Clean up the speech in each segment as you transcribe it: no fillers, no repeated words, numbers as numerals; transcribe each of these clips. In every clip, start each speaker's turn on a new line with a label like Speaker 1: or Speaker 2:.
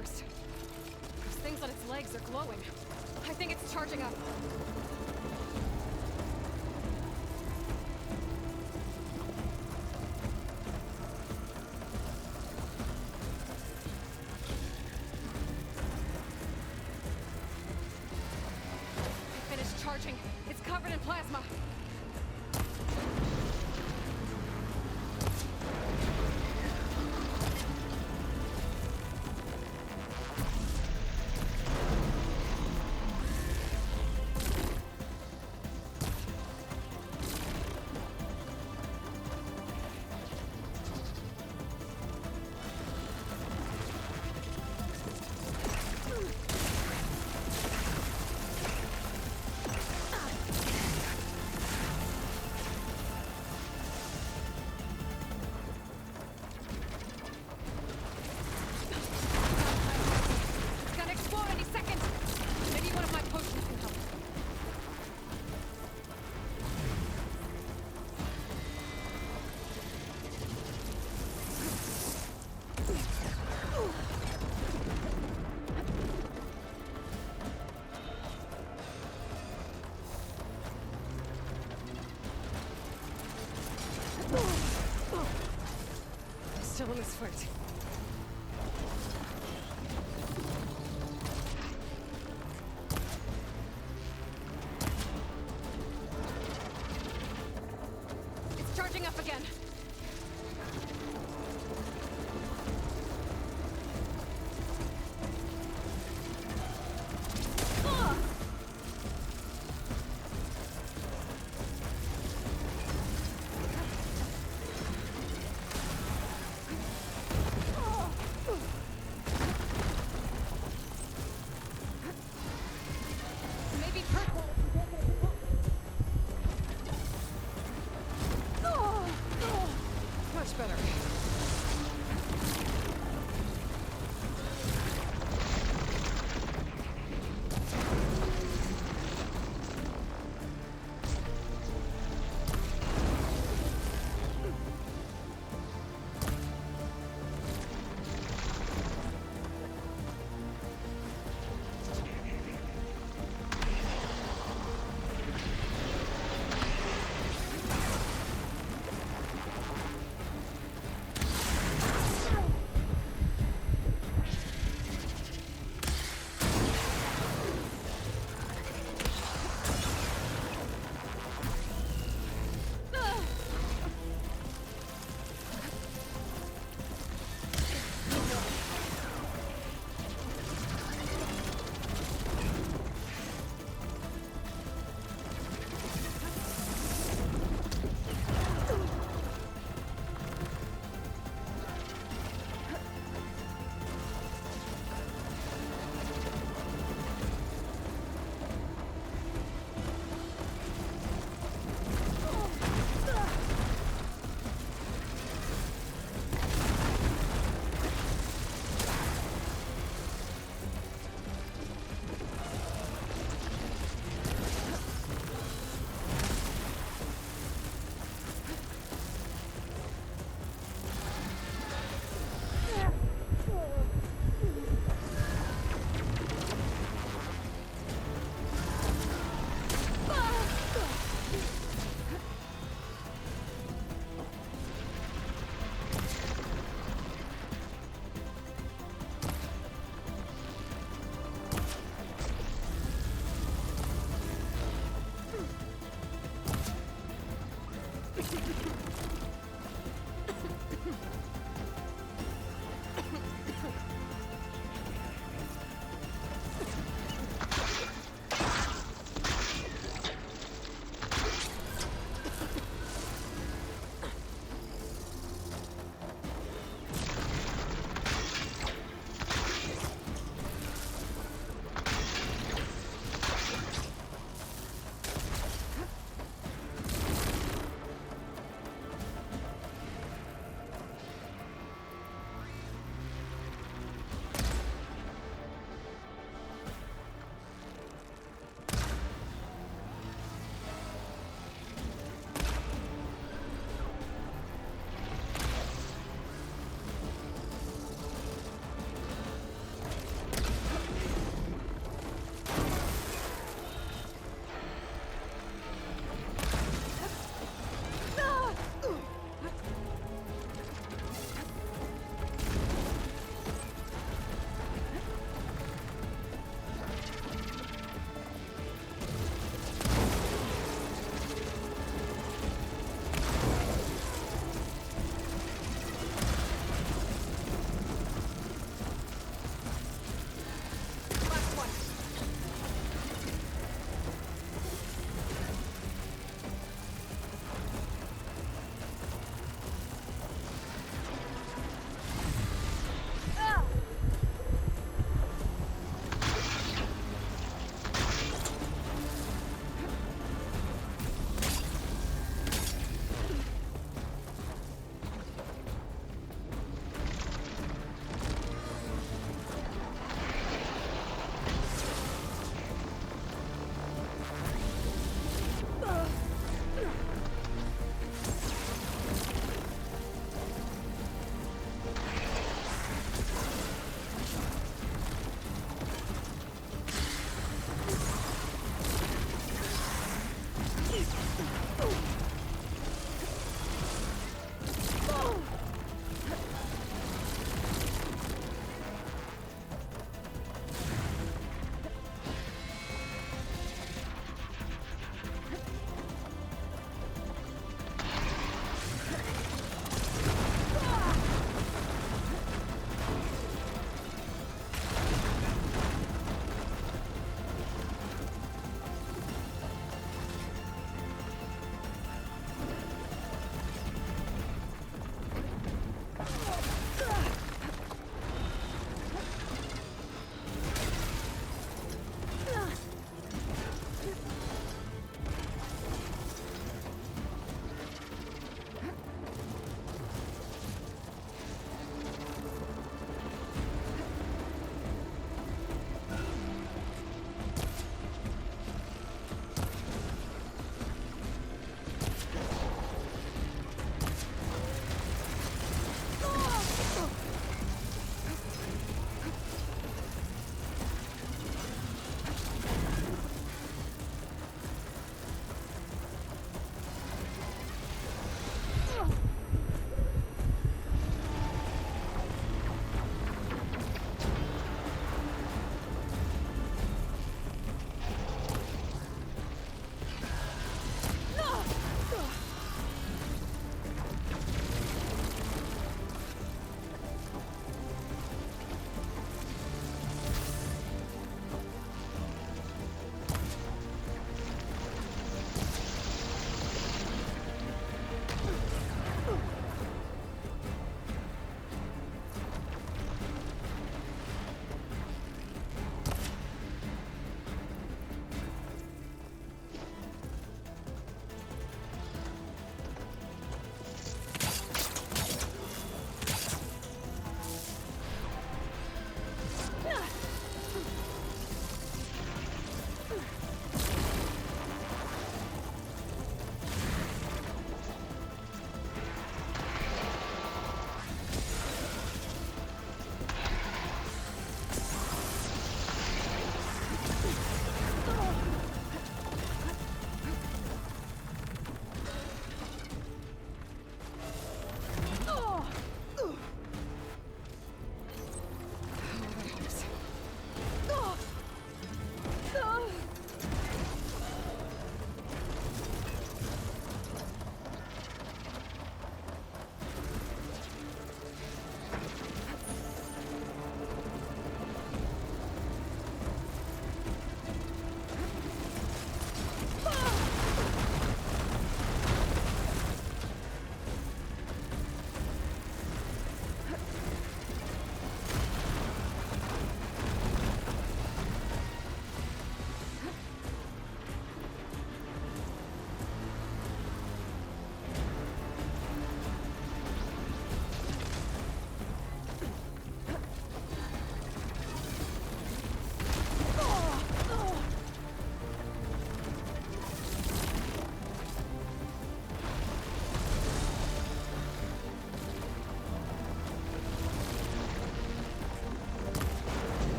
Speaker 1: first. Those things on its legs are glowing. I think it's charging up. I finished charging. It's covered in plasma. Still in his foot. It's charging up again. Much better.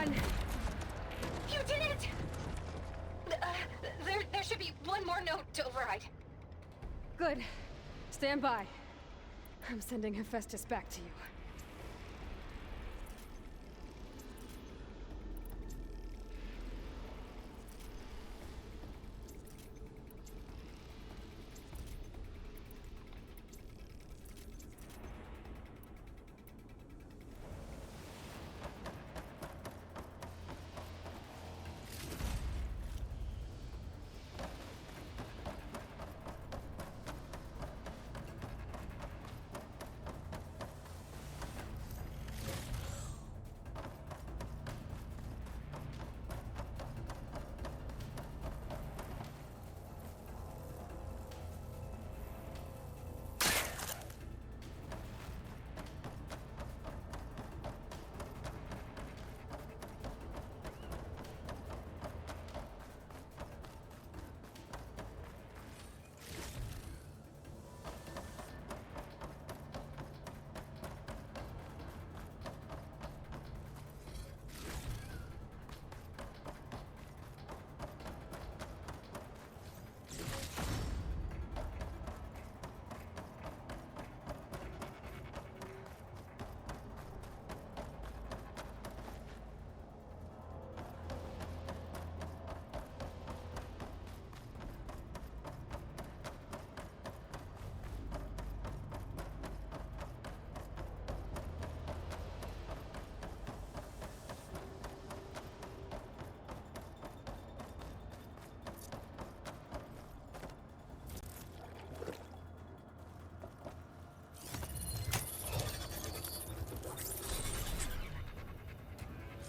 Speaker 1: done.
Speaker 2: You did it! There should be one more note to override.
Speaker 1: Good. Stand by. I'm sending Hephaestus back to you.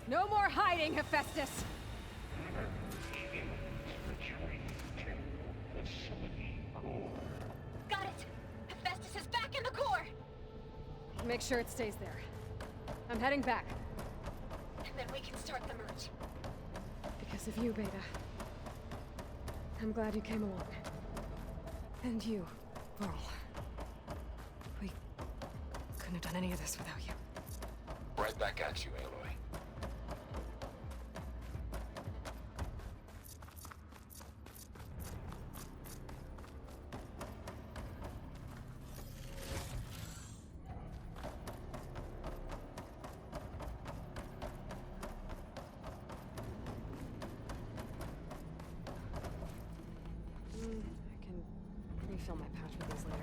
Speaker 1: No more hiding, Hephaestus!
Speaker 2: Got it! Hephaestus is back in the core!
Speaker 1: Make sure it stays there. I'm heading back.
Speaker 2: And then we can start the merge.
Speaker 1: Because of you, Beta. I'm glad you came along. And you, Varl. We couldn't have done any of this without you.
Speaker 3: Right back at you, Aloy.
Speaker 1: I can refill my pouch with these later.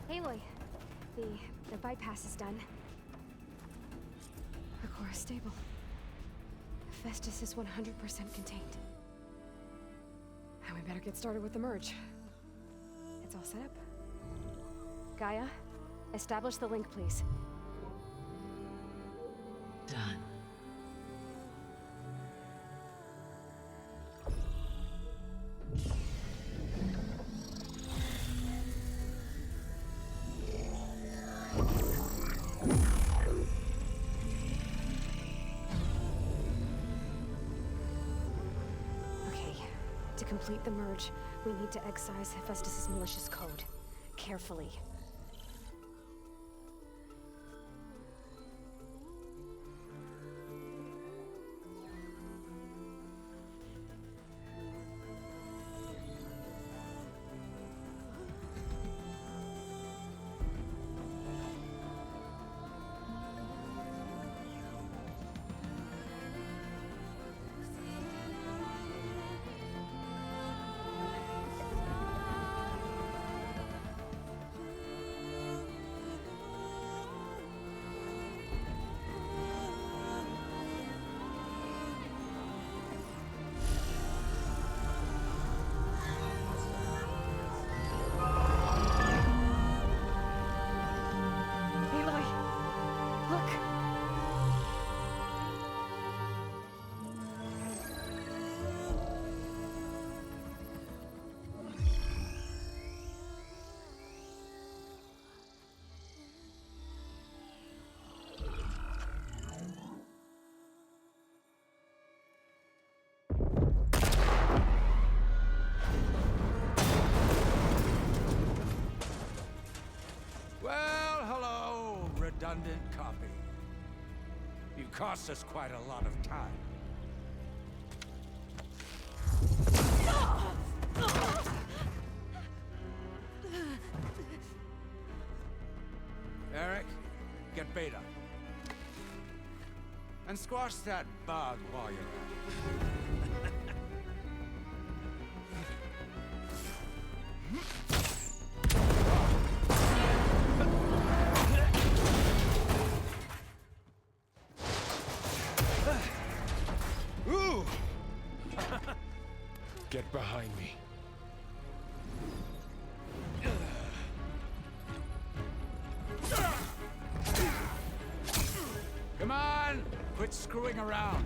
Speaker 4: Aloy, the bypass is done.
Speaker 1: The core is stable. Hephaestus is 100% contained. And we better get started with the merge. It's all set up.
Speaker 4: Gaia, establish the link, please.
Speaker 5: Done.
Speaker 4: To complete the merge, we need to excise Hephaestus' malicious code. Carefully.
Speaker 5: redundant copy. You cost us quite a lot of time. Eric, get Beta. And squash that bug while you're at it.
Speaker 3: Ooh! Get behind me.
Speaker 5: Come on! Quit screwing around.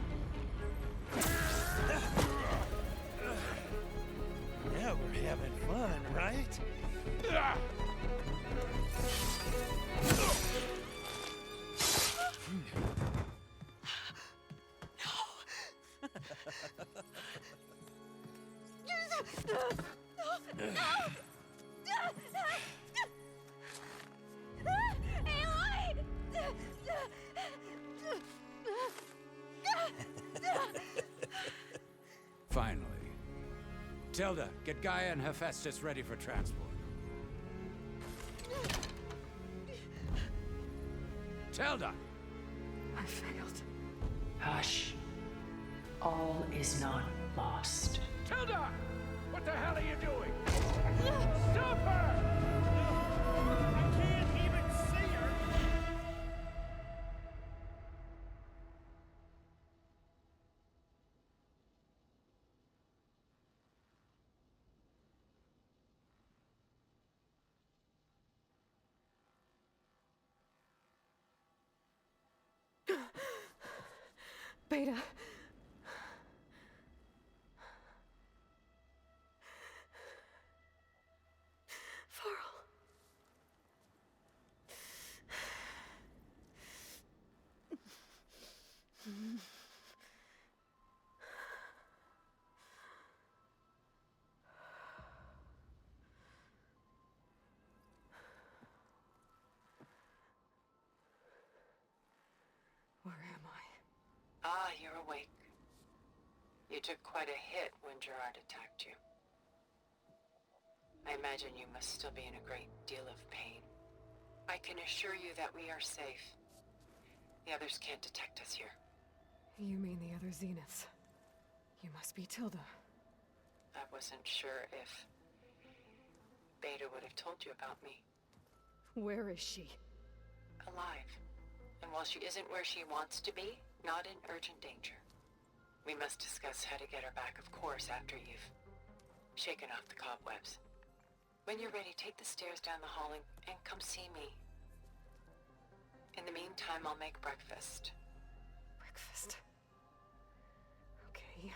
Speaker 6: Now we're having fun, right?
Speaker 5: Finally. Tilda, get Gaia and Hephaestus ready for transport. Tilda!
Speaker 1: I failed.
Speaker 7: Hush. All is not lost.
Speaker 5: Tilda! What the hell are you doing? Stop her!
Speaker 6: I can't even see her!
Speaker 1: Beta. Varl. Where am I?
Speaker 7: Ah, you're awake. You took quite a hit when Gerard attacked you. I imagine you must still be in a great deal of pain. I can assure you that we are safe. The others can't detect us here.
Speaker 1: You mean the other Zeniths? You must be Tilda.
Speaker 7: I wasn't sure if Beta would have told you about me.
Speaker 1: Where is she?
Speaker 7: Alive. And while she isn't where she wants to be, not in urgent danger. We must discuss how to get her back, of course, after you've shaken off the cobwebs. When you're ready, take the stairs down the hall and come see me. In the meantime, I'll make breakfast.
Speaker 1: Breakfast. Okay.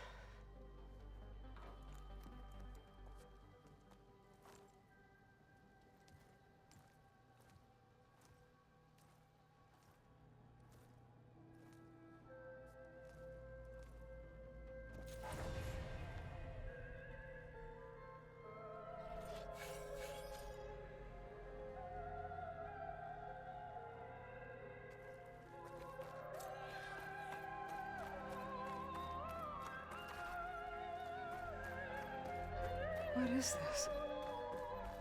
Speaker 1: What is this?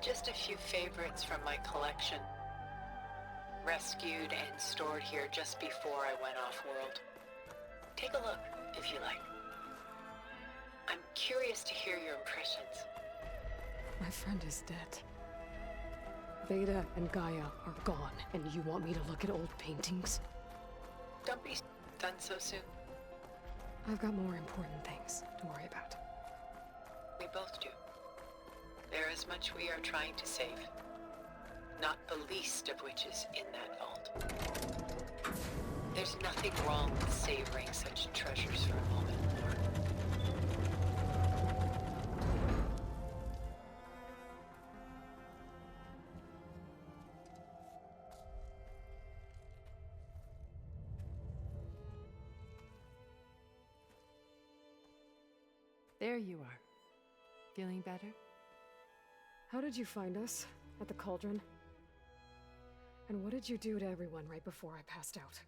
Speaker 7: Just a few favorites from my collection. Rescued and stored here just before I went off-world. Take a look, if you like. I'm curious to hear your impressions.
Speaker 1: My friend is dead. Beta and Gaia are gone, and you want me to look at old paintings?
Speaker 7: Don't be done so soon.
Speaker 1: I've got more important things to worry about.
Speaker 7: We both do. There is much we are trying to save. Not the least of which is in that vault. There's nothing wrong with savoring such treasures for a moment more.
Speaker 8: There you are. Feeling better?
Speaker 1: How did you find us? At the cauldron? And what did you do to everyone right before I passed out?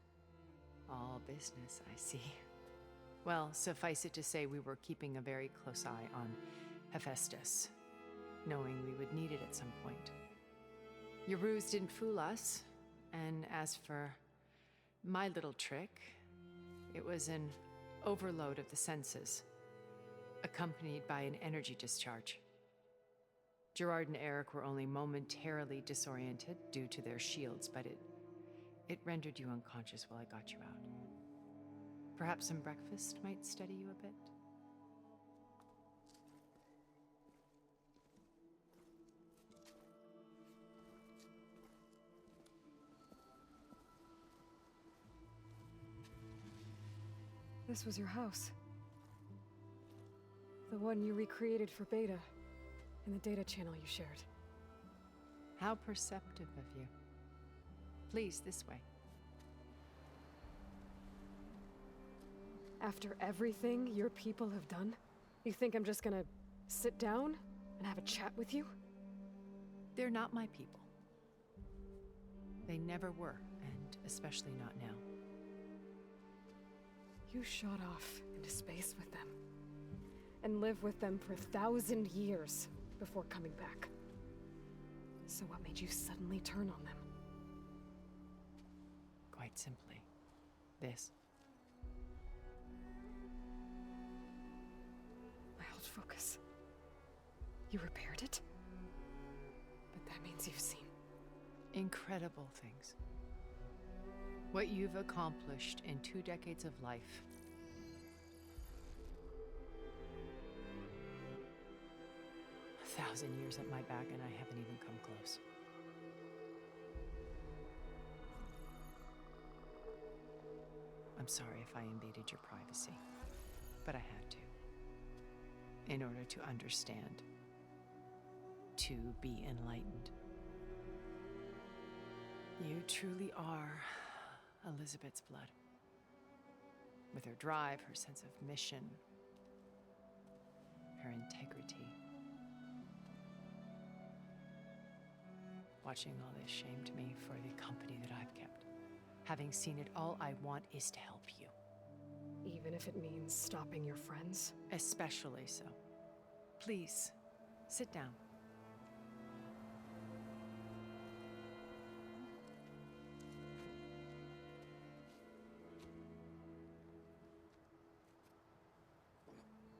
Speaker 8: All business, I see. Well, suffice it to say we were keeping a very close eye on Hephaestus, knowing we would need it at some point. Your ruse didn't fool us, and as for my little trick, it was an overload of the senses, accompanied by an energy discharge. Gerard and Eric were only momentarily disoriented due to their shields, but it rendered you unconscious while I got you out. Perhaps some breakfast might steady you a bit?
Speaker 1: This was your house. The one you recreated for Beta, in the data channel you shared.
Speaker 8: How perceptive of you. Please, this way.
Speaker 1: After everything your people have done, you think I'm just gonna sit down and have a chat with you?
Speaker 8: They're not my people. They never were, and especially not now.
Speaker 1: You shot off into space with them, and lived with them for 1,000 years before coming back. So what made you suddenly turn on them?
Speaker 8: Quite simply, this.
Speaker 1: My old focus. You repaired it? But that means you've seen
Speaker 8: Incredible things. What you've accomplished in 2 decades of life. A 1,000 years at my back, and I haven't even come close. I'm sorry if I invaded your privacy, but I had to. In order to understand. To be enlightened. You truly are Elizabeth's blood. With her drive, her sense of mission, her integrity. Watching all this shamed me for the company that I've kept. Having seen it all, I want is to help you.
Speaker 1: even if it means stopping your friends?
Speaker 8: Especially so. Please, sit down.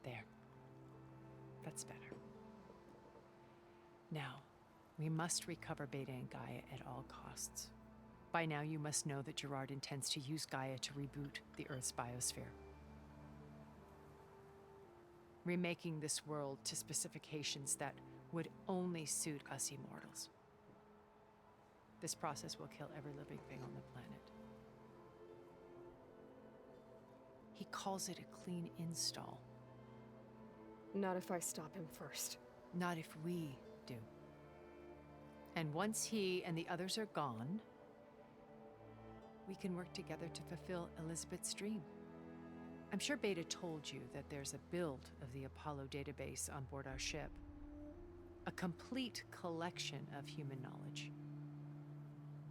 Speaker 8: There. That's better. Now, we must recover Beta and Gaia at all costs. By now, you must know that Gerard intends to use Gaia to reboot the Earth's biosphere. Remaking this world to specifications that would only suit us immortals. This process will kill every living thing on the planet. He calls it a clean install.
Speaker 1: Not if I stop him first.
Speaker 8: Not if we do. And once he and the others are gone, we can work together to fulfill Elizabeth's dream. I'm sure Beta told you that there's a build of the Apollo database on board our ship. A complete collection of human knowledge.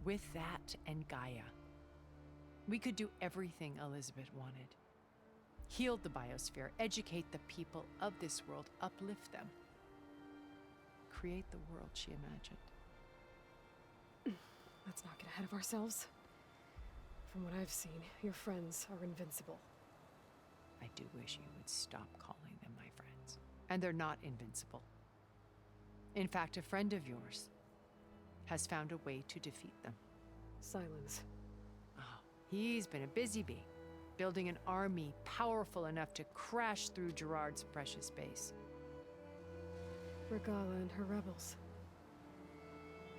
Speaker 8: With that and Gaia, we could do everything Elizabeth wanted. Heal the biosphere, educate the people of this world, uplift them. Create the world she imagined.
Speaker 1: Let's not get ahead of ourselves. From what I've seen, your friends are invincible.
Speaker 8: I do wish you would stop calling them my friends. And they're not invincible. In fact, a friend of yours has found a way to defeat them.
Speaker 1: Silence.
Speaker 8: Oh, he's been a busy bee, building an army powerful enough to crash through Gerard's precious base.
Speaker 1: Regala and her rebels.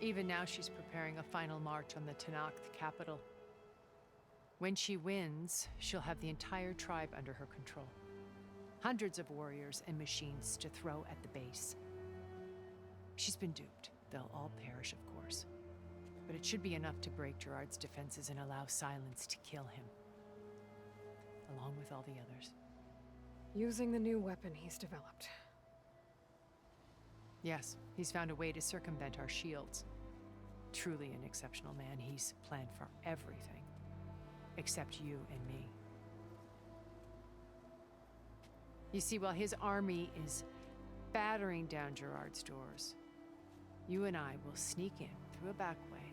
Speaker 8: Even now, she's preparing a final march on the Tanakh capital. When she wins, she'll have the entire tribe under her control. Hundreds of warriors and machines to throw at the base. She's been duped. They'll all perish, of course. But it should be enough to break Gerard's defenses and allow Silence to kill him. Along with all the others.
Speaker 1: Using the new weapon he's developed.
Speaker 8: Yes, he's found a way to circumvent our shields. Truly an exceptional man. He's planned for everything, except you and me. You see, while his army is battering down Gerard's doors, you and I will sneak in through a back way,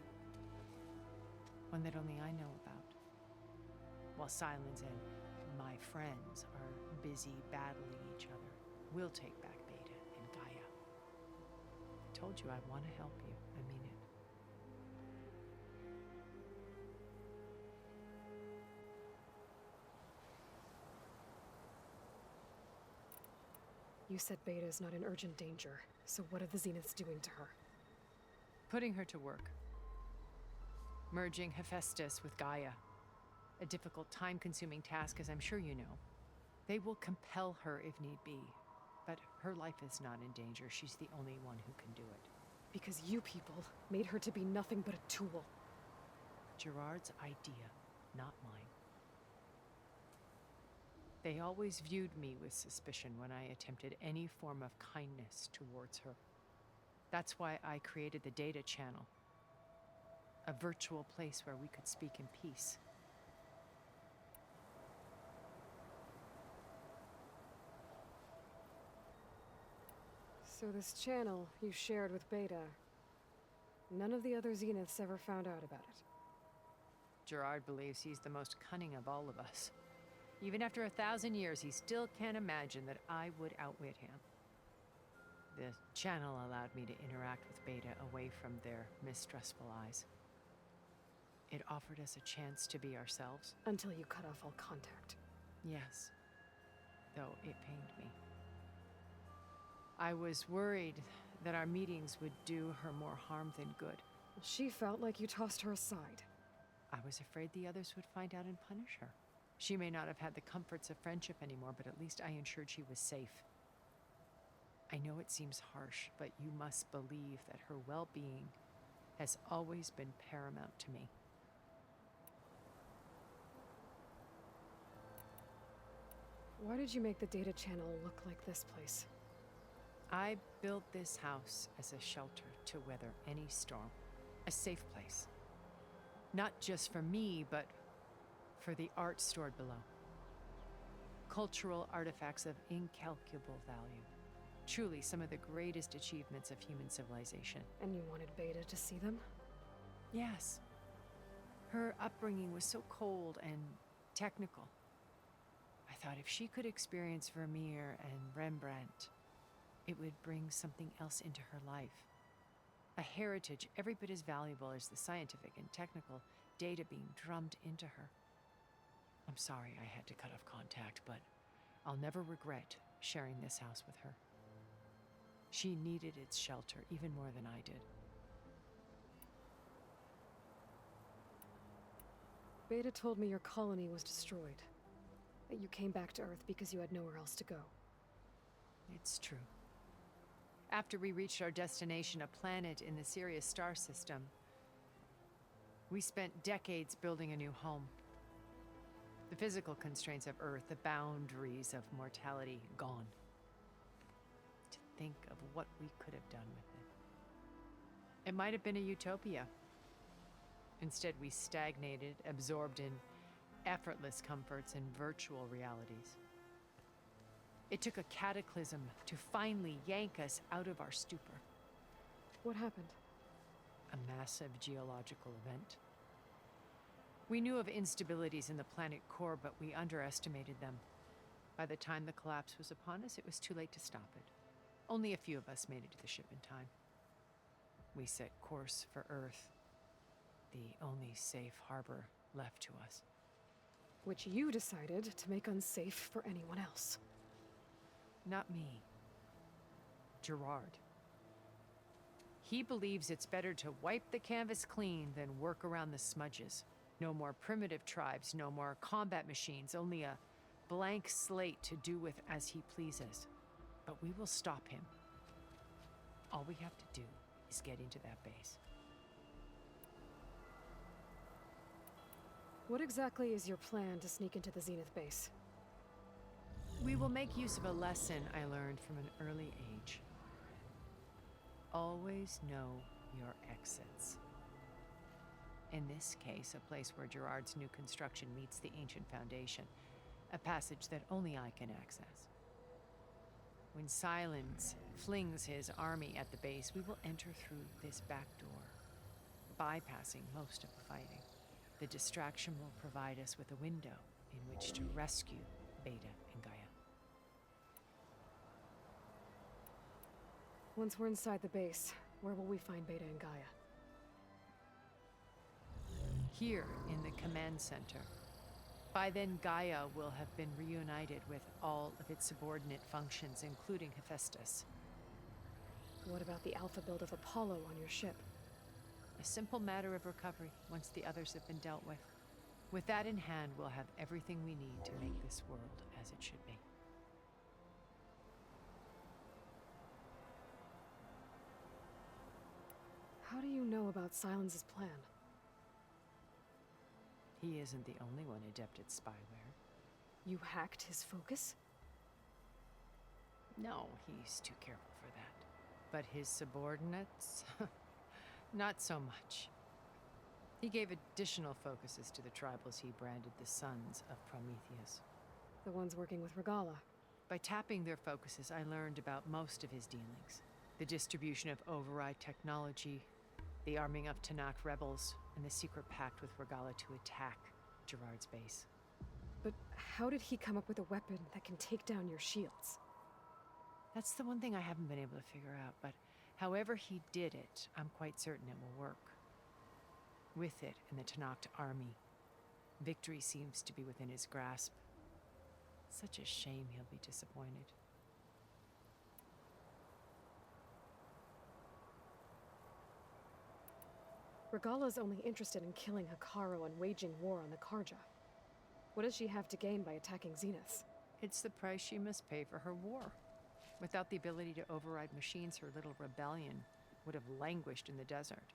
Speaker 8: one that only I know about, while Silence and my friends are busy battling each other. We'll take back Beta and Gaia. I told you I want to help you. I mean it.
Speaker 1: You said Beta is not in urgent danger, so what are the Zeniths doing to her?
Speaker 8: Putting her to work. Merging Hephaestus with Gaia. A difficult, time-consuming task, as I'm sure you know. They will compel her if need be, but her life is not in danger. She's the only one who can do it.
Speaker 1: Because you people made her to be nothing but a tool.
Speaker 8: Gerard's idea, not mine. They always viewed me with suspicion when I attempted any form of kindness towards her. That's why I created the data channel. A virtual place where we could speak in peace.
Speaker 1: So this channel you shared with Beta, none of the other Zeniths ever found out about it.
Speaker 8: Gerard believes he's the most cunning of all of us. Even after 1,000 years, he still can't imagine that I would outwit him. The channel allowed me to interact with Beta away from their mistrustful eyes. It offered us a chance to be ourselves.
Speaker 1: Until you cut off all contact.
Speaker 8: Yes, though it pained me. I was worried that our meetings would do her more harm than good.
Speaker 1: She felt like you tossed her aside.
Speaker 8: I was afraid the others would find out and punish her. She may not have had the comforts of friendship anymore, but at least I ensured she was safe. I know it seems harsh, but you must believe that her well-being has always been paramount to me.
Speaker 1: Why did you make the data channel look like this place?
Speaker 8: I built this house as a shelter to weather any storm. A safe place. Not just for me, but for the art stored below. Cultural artifacts of incalculable value. Truly some of the greatest achievements of human civilization.
Speaker 1: And you wanted Beta to see them?
Speaker 8: Yes. Her upbringing was so cold and technical. I thought if she could experience Vermeer and Rembrandt, it would bring something else into her life. A heritage every bit as valuable as the scientific and technical data being drummed into her. I'm sorry I had to cut off contact, but I'll never regret sharing this house with her. She needed its shelter even more than I did.
Speaker 1: Beta told me your colony was destroyed. That you came back to Earth because you had nowhere else to go.
Speaker 8: It's true. After we reached our destination, a planet in the Sirius star system, we spent decades building a new home. The physical constraints of Earth, the boundaries of mortality, gone. To think of what we could have done with it. It might have been a utopia. Instead, we stagnated, absorbed in effortless comforts and virtual realities. It took a cataclysm to finally yank us out of our stupor.
Speaker 1: What happened?
Speaker 8: A massive geological event. We knew of instabilities in the planet core, but we underestimated them. By the time the collapse was upon us, it was too late to stop it. Only a few of us made it to the ship in time. We set course for Earth, the only safe harbor left to us.
Speaker 1: Which you decided to make unsafe for anyone else.
Speaker 8: Not me. Gerard. He believes it's better to wipe the canvas clean than work around the smudges. No more primitive tribes, no more combat machines, only a blank slate to do with as he pleases. But we will stop him. All we have to do is get into that base.
Speaker 1: What exactly is your plan to sneak into the Zenith base?
Speaker 8: We will make use of a lesson I learned from an early age. Always know your exits. In this case, a place where Gerard's new construction meets the ancient foundation, a passage that only I can access. When Silence flings his army at the base, we will enter through this back door, bypassing most of the fighting. The distraction will provide us with a window in which to rescue Beta and Gaia.
Speaker 1: Once we're inside the base, where will we find Beta and Gaia?
Speaker 8: Here in the command center. By then, Gaia will have been reunited with all of its subordinate functions, including Hephaestus.
Speaker 1: What about the alpha build of Apollo on your ship?
Speaker 8: A simple matter of recovery once the others have been dealt with. With that in hand, we'll have everything we need to make this world as it should be.
Speaker 1: How do you know about Silence's plan?
Speaker 8: He isn't the only one adept at spyware.
Speaker 1: You hacked his focus?
Speaker 8: No, he's too careful for that. But his subordinates? Not so much. He gave additional focuses to the tribals he branded the Sons of Prometheus.
Speaker 1: The ones working with Regala.
Speaker 8: By tapping their focuses, I learned about most of his dealings. The distribution of override technology, the arming of Tanakh rebels, and the secret pact with Regala to attack Gerard's base.
Speaker 1: But how did he come up with a weapon that can take down your shields?
Speaker 8: That's the one thing I haven't been able to figure out, but however he did it, I'm quite certain it will work. With it and the Tanakh army, victory seems to be within his grasp. Such a shame he'll be disappointed.
Speaker 1: Regala's only interested in killing Hikaru and waging war on the Karja. What does she have to gain by attacking Zeniths?
Speaker 8: It's the price she must pay for her war. Without the ability to override machines, her little rebellion would have languished in the desert.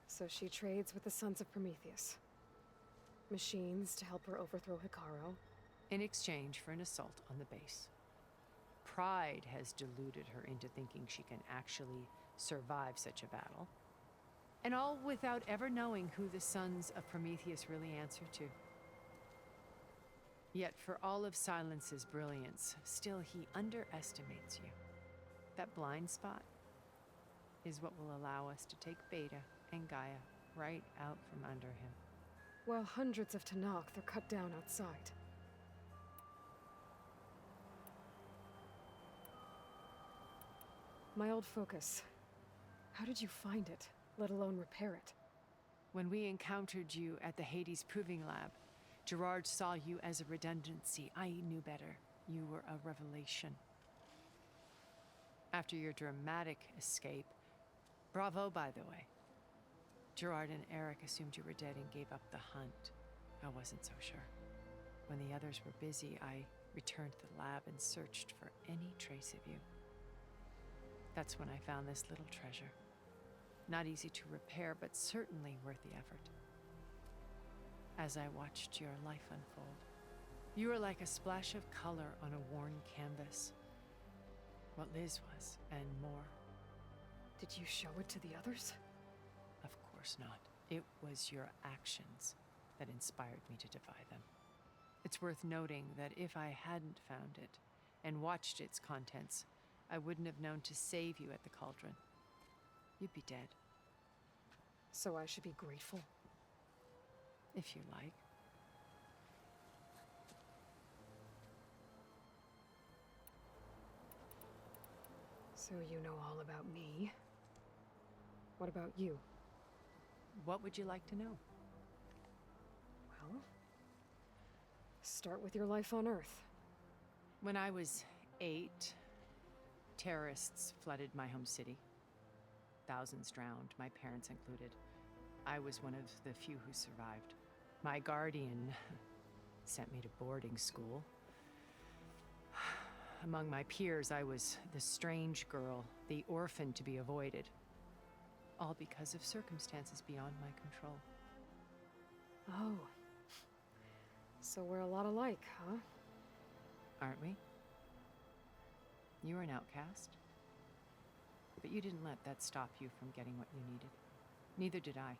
Speaker 1: So she trades with the Sons of Prometheus. Machines to help her overthrow Hikaru.
Speaker 8: In exchange for an assault on the base. Pride has deluded her into thinking she can actually survive such a battle. And all without ever knowing who the Sons of Prometheus really answer to. Yet for all of Silence's brilliance, still he underestimates you. That blind spot is what will allow us to take Beta and Gaia right out from under him.
Speaker 1: While hundreds of Tanakh are cut down outside. My old focus. How did you find it, let alone repair it?
Speaker 8: When we encountered you at the Hades Proving Lab, Gerard saw you as a redundancy. I knew better. You were a revelation. After your dramatic escape, bravo, by the way. Gerard and Eric assumed you were dead and gave up the hunt. I wasn't so sure. When the others were busy, I returned to the lab and searched for any trace of you. That's when I found this little treasure. Not easy to repair, but certainly worth the effort. As I watched your life unfold, you were like a splash of color on a worn canvas. What Liz was, and more.
Speaker 1: Did you show it to the others?
Speaker 8: Of course not. It was your actions that inspired me to defy them. It's worth noting that if I hadn't found it and watched its contents, I wouldn't have known to save you at the cauldron. You'd be dead.
Speaker 1: So I should be grateful?
Speaker 8: If you like.
Speaker 1: So you know all about me. What about you?
Speaker 8: What would you like to know?
Speaker 1: Well, start with your life on Earth.
Speaker 8: When I was 8, terrorists flooded my home city. Thousands drowned, my parents included. I was one of the few who survived. My guardian sent me to boarding school. Among my peers, I was the strange girl, the orphan to be avoided. All because of circumstances beyond my control.
Speaker 1: Oh. So we're a lot alike, huh?
Speaker 8: Aren't we? You were an outcast. But you didn't let that stop you from getting what you needed. Neither did I.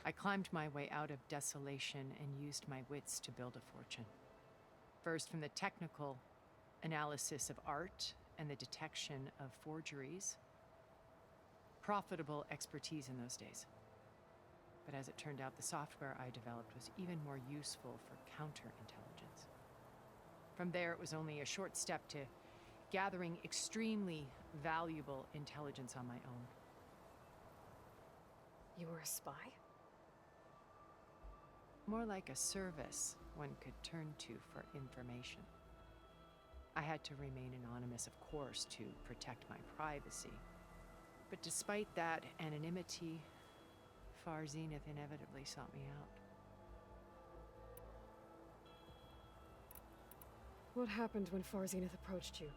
Speaker 8: I climbed my way out of desolation and used my wits to build a fortune. First, from the technical analysis of art and the detection of forgeries. Profitable expertise in those days. But as it turned out, the software I developed was even more useful for counterintelligence. From there, it was only a short step to gathering extremely valuable intelligence on my own.
Speaker 1: You were a spy?
Speaker 8: More like a service one could turn to for information. I had to remain anonymous, of course, to protect my privacy. But despite that anonymity, Far Zenith inevitably sought me out.
Speaker 1: What happened when Far Zenith approached you?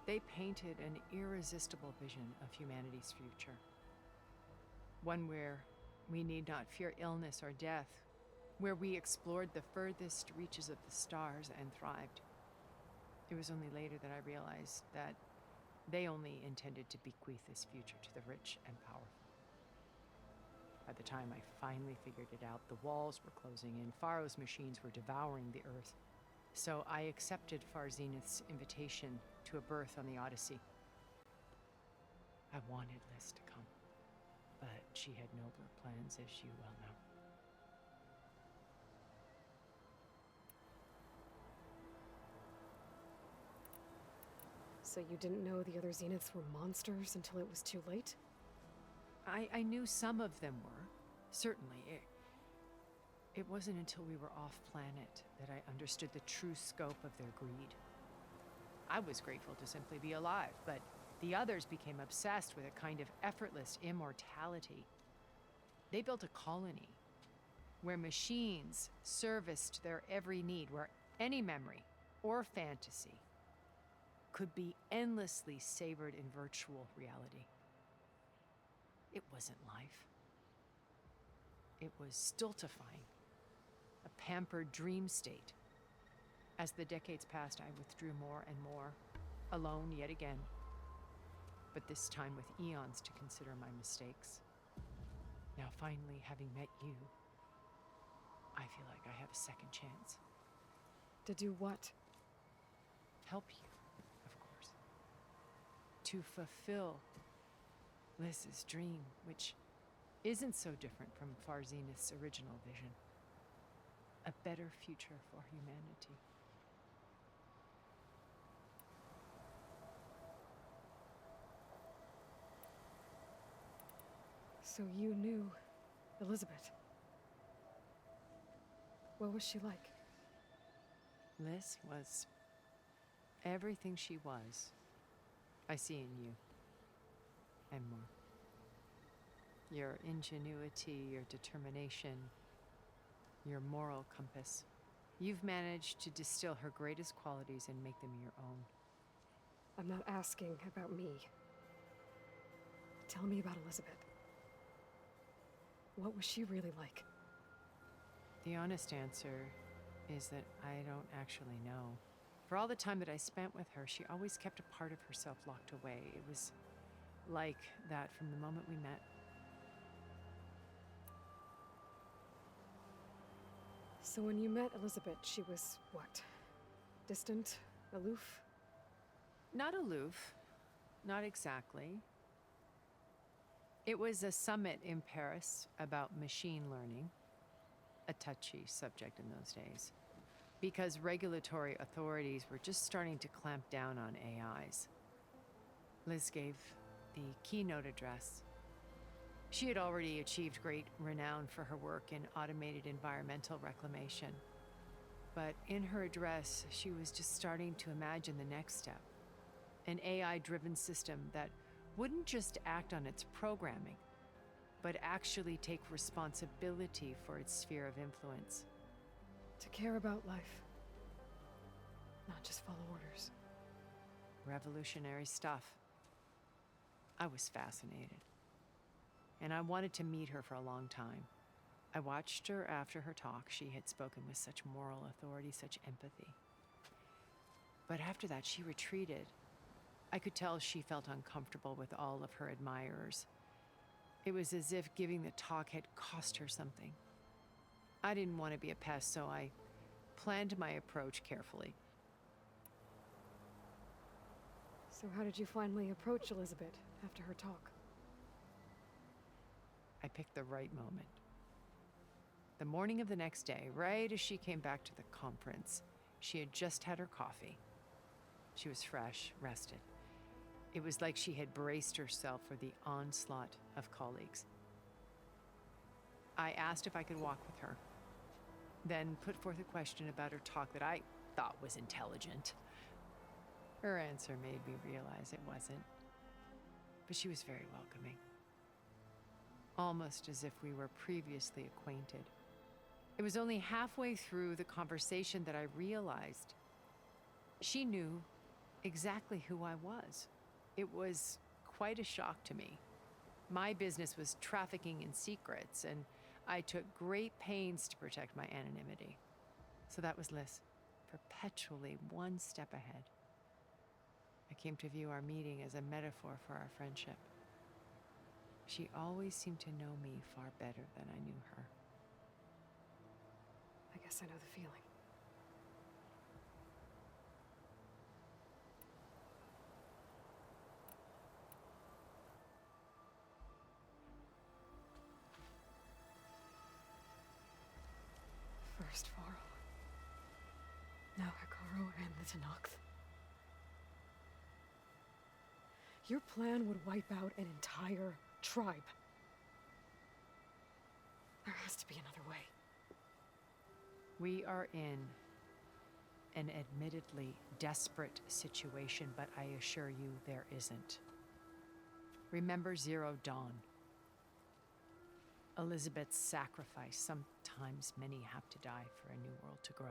Speaker 8: They painted an irresistible vision of humanity's future. One where we need not fear illness or death, where we explored the furthest reaches of the stars and thrived. It was only later that I realized that they only intended to bequeath this future to the rich and powerful. By the time I finally figured it out, the walls were closing in, Faro's machines were devouring the Earth. So I accepted Far Zenith's invitation to a berth on the Odyssey. I wanted Liz to come, but she had nobler plans, as you well know.
Speaker 1: So you didn't know the other Zeniths were monsters until it was too late?
Speaker 8: I knew some of them were, certainly. It wasn't until we were off-planet that I understood the true scope of their greed. I was grateful to simply be alive, but the others became obsessed with a kind of effortless immortality. They built a colony where machines serviced their every need, where any memory or fantasy could be endlessly savored in virtual reality. It wasn't life. It was stultifying, a pampered dream state. As the decades passed, I withdrew more and more, alone yet again, but this time with eons to consider my mistakes. Now finally, having met you, I feel like I have a second chance.
Speaker 1: To do what?
Speaker 8: Help you, of course. To fulfill Liz's dream, which isn't so different from Far Zenith's original vision. A better future for humanity.
Speaker 1: So you knew Elizabeth. What was she like?
Speaker 8: Liz was everything she was. I see in you. And more. Your ingenuity, your determination, your moral compass. You've managed to distill her greatest qualities and make them your own.
Speaker 1: I'm not asking about me. Tell me about Elizabeth. What was she really like?
Speaker 8: The honest answer is that I don't actually know. For all the time that I spent with her, she always kept a part of herself locked away. It was like that from the moment we met.
Speaker 1: So when you met Elizabeth, she was what? Distant? Aloof?
Speaker 8: Not aloof. Not exactly. It was a summit in Paris about machine learning, a touchy subject in those days, because regulatory authorities were just starting to clamp down on AIs. Liz gave the keynote address. She had already achieved great renown for her work in automated environmental reclamation. But in her address, she was just starting to imagine the next step, an AI-driven system that wouldn't just act on its programming, but actually take responsibility for its sphere of influence.
Speaker 1: To care about life. Not just follow orders.
Speaker 8: Revolutionary stuff. I was fascinated. And I wanted to meet her for a long time. I watched her after her talk. She had spoken with such moral authority, such empathy. But after that, she retreated. I could tell she felt uncomfortable with all of her admirers. It was as if giving the talk had cost her something. I didn't want to be a pest, so I planned my approach carefully.
Speaker 1: So how did you finally approach Elizabeth after her talk?
Speaker 8: I picked the right moment. The morning of the next day, right as she came back to the conference, she had just had her coffee. She was fresh, rested. It was like she had braced herself for the onslaught of colleagues. I asked if I could walk with her, then put forth a question about her talk that I thought was intelligent. Her answer made me realize it wasn't, but she was very welcoming, almost as if we were previously acquainted. It was only halfway through the conversation that I realized she knew exactly who I was. It was quite a shock to me. My business was trafficking in secrets, and I took great pains to protect my anonymity. So that was Liz, perpetually one step ahead. I came to view our meeting as a metaphor for our friendship. She always seemed to know me far better than I knew her.
Speaker 1: I guess I know the feeling. First Varl, now Hikaru and the Tenakth. Your plan would wipe out an entire tribe. There has to be another way.
Speaker 8: We are in an admittedly desperate situation, but I assure you there isn't. Remember Zero Dawn. Elizabeth's sacrifice. Sometimes many have to die for a new world to grow.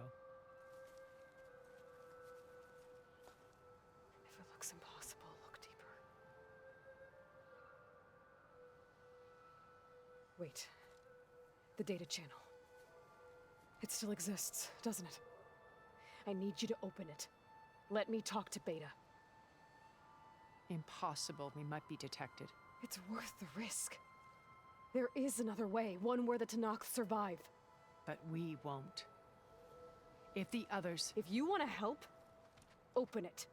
Speaker 1: If it looks impossible, look deeper. Wait. The data channel. It still exists, doesn't it? I need you to open it. Let me talk to Beta.
Speaker 8: Impossible. We might be detected.
Speaker 1: It's worth the risk. There is another way, one where the Tenakth survive.
Speaker 8: But we won't. If the others...
Speaker 1: If you want to help, open it.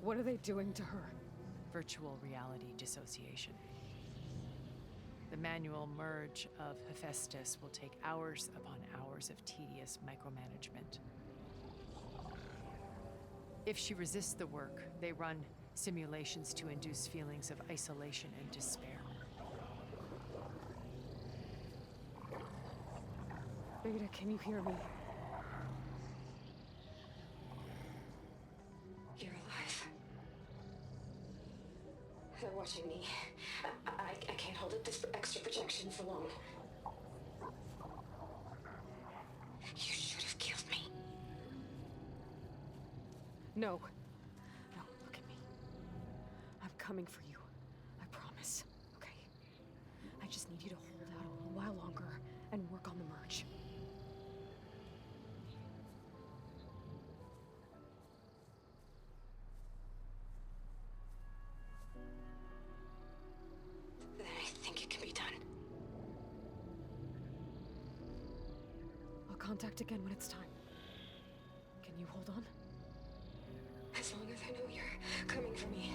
Speaker 1: What are they doing to her?
Speaker 8: Virtual reality dissociation. The manual merge of Hephaestus will take hours upon hours of tedious micromanagement. If she resists the work, they run simulations to induce feelings of isolation and despair.
Speaker 1: Beta, can you hear me?
Speaker 4: You're alive. They're watching me. I can't hold up this extra projection for long. You should have killed me.
Speaker 1: No. No, look at me. I'm coming for you. I promise. Okay? I just need you to hold out a little while longer and work on the merge.
Speaker 4: Then I think it can be done.
Speaker 1: I'll contact again when it's time. Can you hold on?
Speaker 4: As long as I know you're coming for me,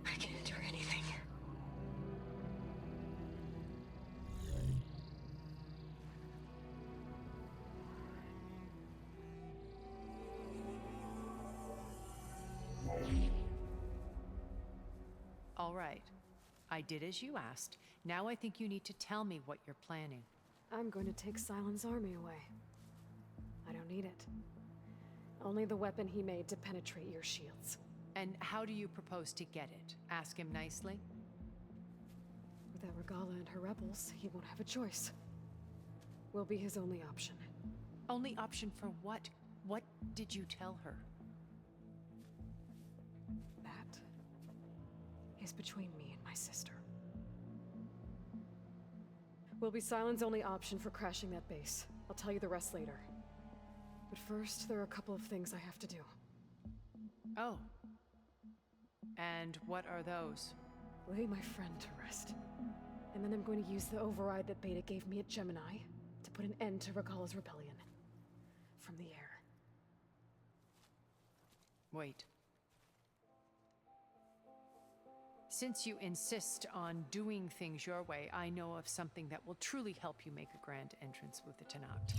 Speaker 4: I can endure anything.
Speaker 8: All right. I did as you asked. Now I think you need to tell me what you're planning.
Speaker 1: I'm going to take Sylens' army away. I don't need it. Only the weapon he made to penetrate your shields.
Speaker 8: And how do you propose to get it? Ask him nicely?
Speaker 1: Without Regala and her rebels, he won't have a choice. We'll be his only option.
Speaker 8: Only option for what? What did you tell her?
Speaker 1: That is between me and my sister. Will be Sylens' only option for crashing that base. I'll tell you the rest later. But first, there are a couple of things I have to do.
Speaker 8: Oh. And what are those?
Speaker 1: Lay my friend to rest. And then I'm going to use the override that Beta gave me at Gemini to put an end to Regala's rebellion. From the air.
Speaker 8: Wait. Since you insist on doing things your way, I know of something that will truly help you make a grand entrance with the Tenat.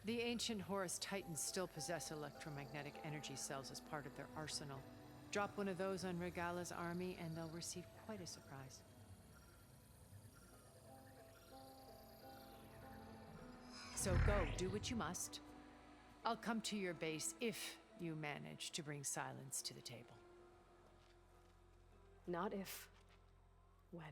Speaker 8: The ancient Horus Titans still possess electromagnetic energy cells as part of their arsenal. Drop one of those on Regala's army and they'll receive quite a surprise. So go, do what you must. I'll come to your base if you manage to bring Sylens to the table.
Speaker 1: Not if. When.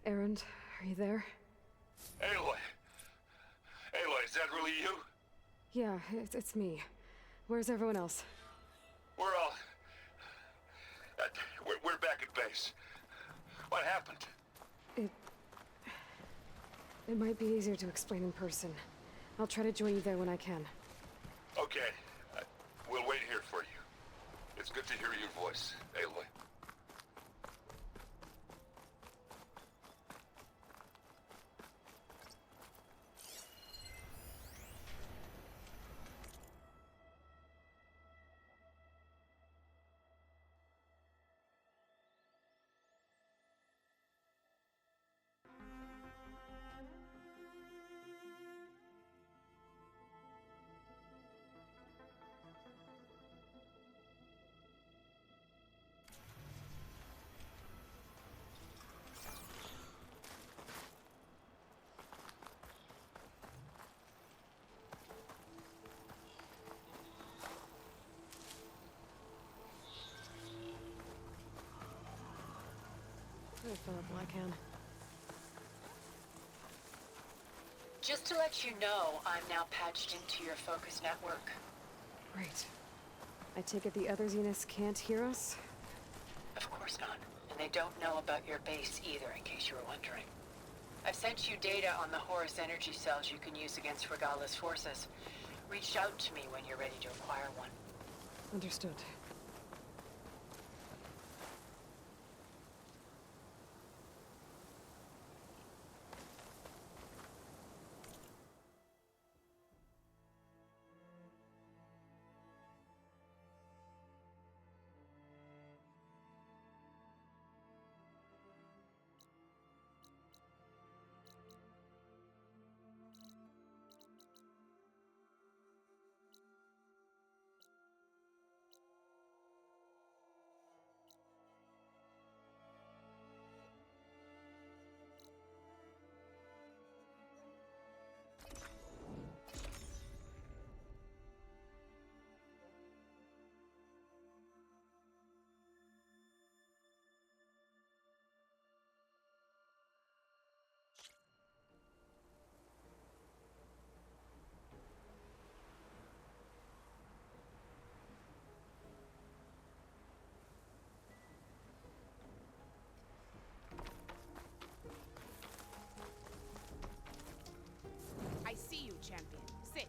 Speaker 1: Erend, are you there?
Speaker 5: Aloy! Aloy, is that really you?
Speaker 1: Yeah, it's me. Where's everyone else?
Speaker 5: We're all... we're back at base. What happened?
Speaker 1: It might be easier to explain in person. I'll try to join you there when I can.
Speaker 5: Okay. We'll wait here for you. It's good to hear your voice, Aloy.
Speaker 1: I fill up while I can.
Speaker 7: Just to let you know, I'm now patched into your focus network.
Speaker 1: Great. I take it the other Zeniths can't hear us?
Speaker 7: Of course not. And they don't know about your base either, in case you were wondering. I've sent you data on the Horus energy cells you can use against Regala's forces. Reach out to me when you're ready to acquire one.
Speaker 1: Understood.
Speaker 9: I see you, champion. Sit.